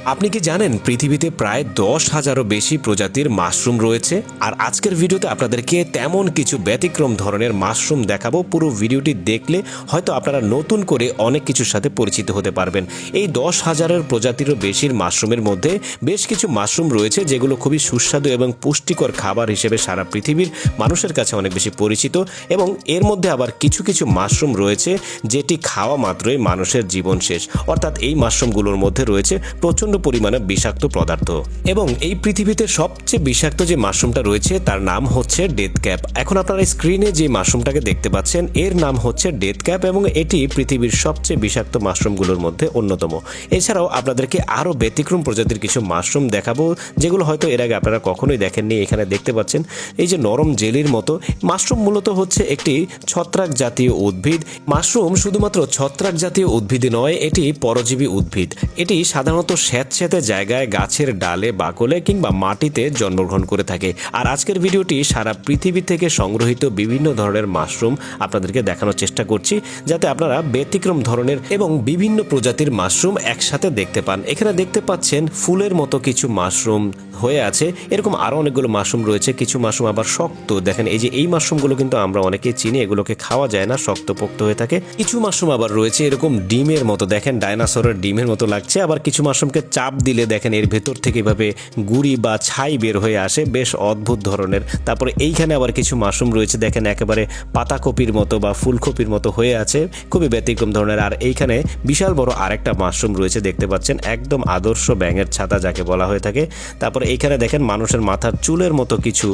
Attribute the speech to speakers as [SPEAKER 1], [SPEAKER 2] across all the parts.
[SPEAKER 1] আপনি কি জানেন পৃথিবীতে প্রায় 10,000-এরও বেশি প্রজাতির মাশরুম রয়েছে? আর আজকের ভিডিওতে আপনাদেরকে তেমন কিছু ব্যতিক্রম ধরনের মাশরুম দেখাবো। পুরো ভিডিওটি দেখলে হয়তো আপনারা নতুন করে অনেক কিছুর সাথে পরিচিত হতে পারবেন। এই 10,000-এর প্রজাতিরও বেশির মাশরুমের মধ্যে বেশ কিছু মাশরুম রয়েছে যেগুলো খুবই সুস্বাদু এবং পুষ্টিকর খাবার হিসেবে সারা পৃথিবীর মানুষের কাছে অনেক বেশি পরিচিত, এবং এর মধ্যে আবার কিছু কিছু মাশরুম রয়েছে যেটি খাওয়া মাত্রই মানুষের জীবন শেষ। অর্থাৎ এই মাশরুমগুলোর মধ্যে রয়েছে প্রচণ্ড পরিমাণে বিষাক্ত পদার্থ, এবং এই পৃথিবীতে সবচেয়ে বিষাক্ত যে মাশরুমটা রয়েছে তার নাম হচ্ছে ডেথ ক্যাপ। এখন আপনারা স্ক্রিনে যে মাশরুমটাকে দেখতে পাচ্ছেন এর নাম হচ্ছে ডেথ ক্যাপ, এবং এটি পৃথিবীর সবচেয়ে বিষাক্ত মাশরুমগুলোর মধ্যে অন্যতম। এছাড়াও আপনাদেরকে আরও ব্যতিক্রম প্রজাতির কিছু মাশরুম দেখাবো যেগুলো হয়তো এর আগে আপনারা কখনোই দেখেননি। এখানে দেখতে পাচ্ছেন এই যে নরম জেলির মতো মাশরুম, মূলত হচ্ছে একটি ছত্রাক জাতীয় উদ্ভিদ। মাশরুম শুধুমাত্র ছত্রাক জাতীয় উদ্ভিদ নয়, এটি পরজীবী উদ্ভিদ। এটি সাধারণত স্যাঁতস্যাঁতে জায়গায় গাছের ডালে, বাকলে কিংবা মাটিতে জন্মগ্রহণ করে থাকে। আর আজকের ভিডিওটি সারা পৃথিবী থেকে সংগ্রহিত বিভিন্ন ধরনের মাশরুম আপনাদেরকে দেখানোর চেষ্টা করছি, যাতে আপনারা ব্যতিক্রম ধরনের এবং বিভিন্ন প্রজাতির মাশরুম একসাথে দেখতে পান। এখানে দেখতে পাচ্ছেন ফুলের মতো কিছু মাশরুম হয়ে আছে, এরকম আরও অনেকগুলো মাশরুম রয়েছে। কিছু মাশরুম আবার শক্ত, দেখেন এই যে এই মাশরুমগুলো কিন্তু আমরা অনেকেই চিনি, এগুলোকে খাওয়া যায় না, শক্তপোক্ত হয়ে থাকে। কিছু মাশরুম আবার রয়েছে এরকম ডিমের মতো, দেখেন ডাইনোসরের ডিমের মতো লাগছে। আবার কিছু মাশরুমকে চাপ দিলে দেখেন এর ভেতর থেকে এভাবে গুড়ি বা ছাই বের হয়ে আসে, বেশ অদ্ভুত ধরনের। তারপরে এইখানে আবার কিছু মাশরুম রয়েছে, দেখেন একেবারে পাতাকপির মতো বা ফুলকপির মতো হয়ে আছে, খুবই ব্যতিক্রম ধরনের। আর এইখানে বিশাল বড় আরেকটা মাশরুম রয়েছে, দেখতে পাচ্ছেন একদম আদর্শ ব্যাঙের ছাতা যাকে বলা হয়ে থাকে। তারপরে এইখানে দেখেন মানুষের মাথার চুলের মতো কিছু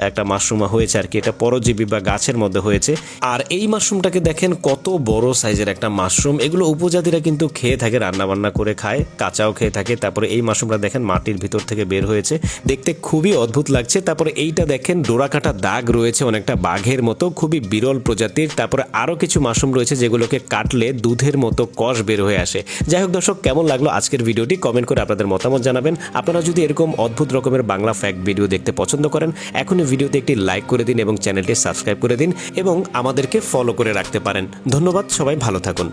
[SPEAKER 1] একটা মাশরুম হয়েছে আর কি, এটা পরজীবী বা গাছের মধ্যে হয়েছে। আর এই মাশরুমটাকে দেখেন কত বড় সাইজের একটা মাশরুম। এগুলো উপজাতিরা কিন্তু খেয়ে থাকে, রান্নাবান্না করে খায়, কাঁচাও খেয়ে থাকে। তারপরে এই মাশরুমটা দেখেন মাটির ভিতর থেকে বের হয়েছে, দেখতে খুবই অদ্ভুত লাগছে। তারপরে এইটা দেখেন ডোরাকাটা দাগ রয়েছে অনেকটা বাঘের মতো, খুবই বিরল প্রজাতির। তারপরে আরও কিছু মাশরুম রয়েছে যেগুলোকে কাটলে দুধের মতো কষ বের হয়ে আসে। যাই হোক দর্শক, কেমন লাগলো আজকের ভিডিওটি কমেন্ট করে আপনাদের মতামত জানাবেন। আপনারা যদি এরকম অদ্ভুত রকমের বাংলা ফ্যাক্ট ভিডিও দেখতে পছন্দ করেন, এখনই ভিডিওতে একটি লাইক করে দিন এবং চ্যানেলটি সাবস্ক্রাইব করে দিন, এবং আমাদেরকে ফলো করে রাখতে পারেন। ধন্যবাদ, সবাই ভালো থাকুন।